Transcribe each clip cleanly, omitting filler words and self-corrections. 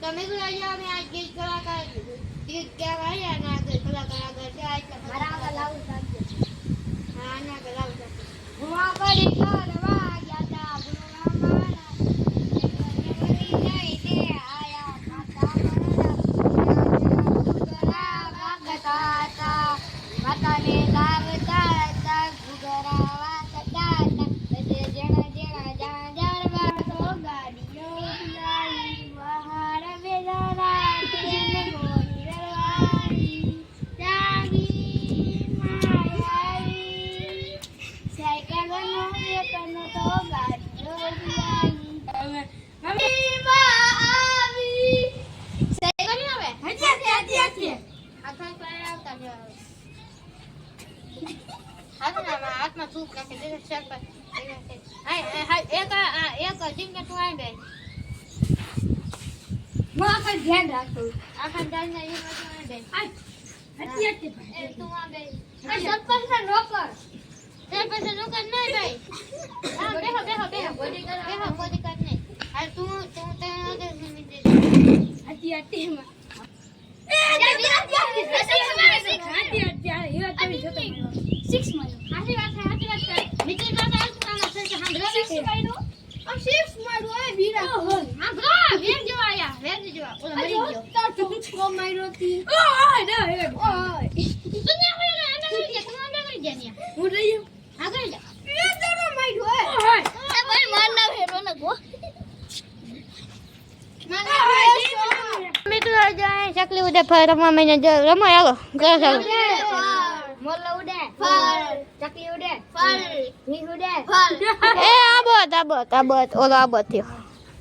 તમે તો અહીંયા અમે આ ગીત કલાકાર ગીત ગાવા આવ્યા ના આગળ કલાકાર આગળ જાય એટલે મારા આગળ લાવું સાચું હા ના આગળ લાવું સાચું હું આગળ કરવા ગયા તા ગુરુના મારા નહીં દે આયા માતા મારા વાગતા તા માતાને લાવતા તા ગુગરા વાગતા તા બધે જણા જણા જાર વાતો ગાડીઓ લાઈ બહાર બેજારા તેને ગોરી રવાઈ જાગી માયાઈ સાયકલ નો એકનો તો ગાડીઓ લાઈ મમ્મી આવી સાયકલ ની આવે હજી આખા પર આવતા જ હાથમાં સૂપ નાખી દે શેક પર એક જીંકે તું આવી બે માં આખા ધ્યાન રાખતો આખા ધ્યાન ના એ માં તું આવી બે તું આ બે સરપંચ ના નોકર નહીં ભાઈ હા બેહો બોડી કર નહીં હાલ તું તે આગળ નમી દે હતી માં Six months. Happy birthday. Meeting na tayo sa mga sa handle. Six months. Ang six months ay bira. Ang bra, bien jo aya. Bien jo. Ola marillo. Tato ko may roti. Oh, no. Oh. Dunya ko na anda ko ya. Kuma anda ko jania. Mura yo. Aga ja. Ye dara may do. Oh. Ay boy man na hero na go. Meeting na જાય ચકલી ઉડે ફરવા મને રમાય આવો કરો ચાલો મોરલા ઉડે ફર ચકલી ઉડે ફર ભી ઉડે ફર એ આબત ઓલો આબત થયો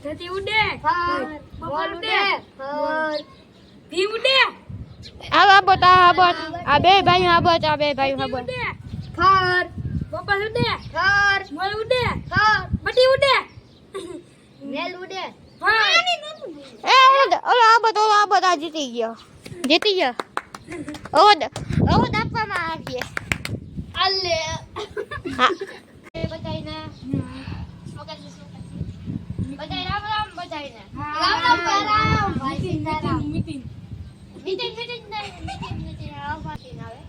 ધતી ઉડે ફર મોર ઉડે ફર ભી ઉડે આબત આ બે ભાઈ આબત ફર બપા ઉડે ફર મોર ઉડે ફર બટી ઉડે મેલ ઉડે ઓલો આબત આ જીતી ગયો ઓવો દાપવામાં આવીએ અલ્લે હા એ બધાયને બધાય રામ બધાયને રામ મીટિંગ આવે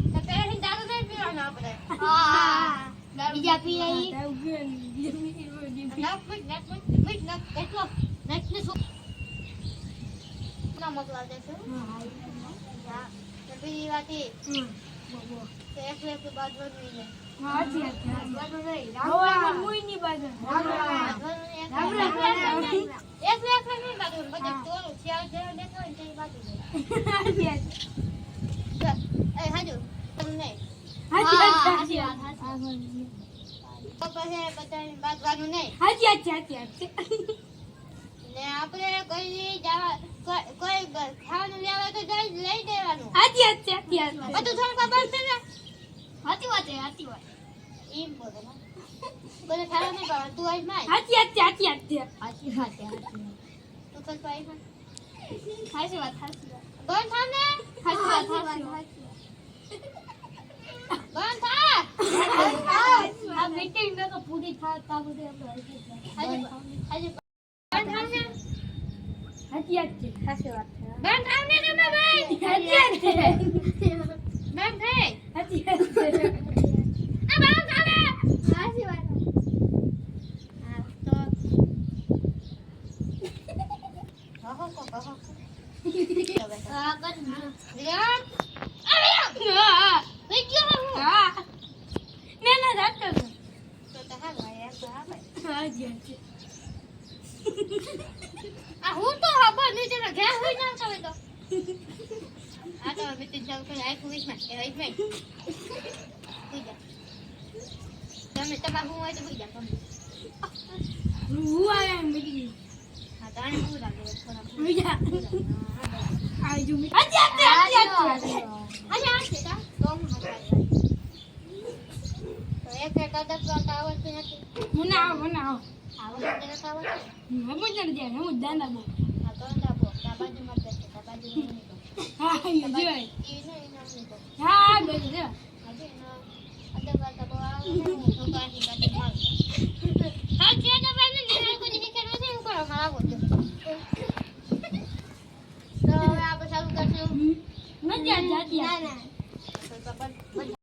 તો પેલી દારૂ દે પીવાનો આપણે હા બીજા પી આવી મોકલા દેશું હા તો બીજી વાત એ એક બાજુ નહીં ને આપણે કોઈ ખાવાનું લેવા તો લઈ દેવાનું બધું થોડું ખબર છે ને હાચી વાત એમ બોલે ને બોલે ખાવા નહીં પાવા તું આઈ માય હાચી વાત તું કલ પાઈ હા હાચી વાત બંધ થા ને હાચી વાત બંધ થા આ મીટિંગ ને તો પૂરી થા તા બધે હાચી બંધ થા ને હાચી વાત બંધ થા ને તમે ભાઈ હાચી બંધ થઈ હાચી આ બંધ થા ને હાચી વાત હા તો કહો હા કર વિરાટ આ કઈ ગયો હા ના જાતો તો હા ભાઈ હાજી આ હું તો હબર નીચે ના ઘે હોઈ ના તો આ તો મિટિંગ ચાલુ કરી આઈ કુઈસ માં એ રાઈટ ભાઈ તમે તમાર હું હોય તો ભઈ જા હું આયા મિટિંગ હા તાણે હું લાગે ભઈ જા આ જો મિટિંગ આ તો હું તો એક કદક કરતા આવડતું નથી હું ના આવડતું નથી હું દાંડા બો હા તો દાબો બાજુ માં બેઠો બાજુ હા ઈ જોઈ હા બોલ જો આજે ના અંદર વાતા બો આવે તો કાની કાની માર હા છે તો ભાઈ ને કોઈ દીકે નથી ઉપર મારા બોલ મજા જાતી.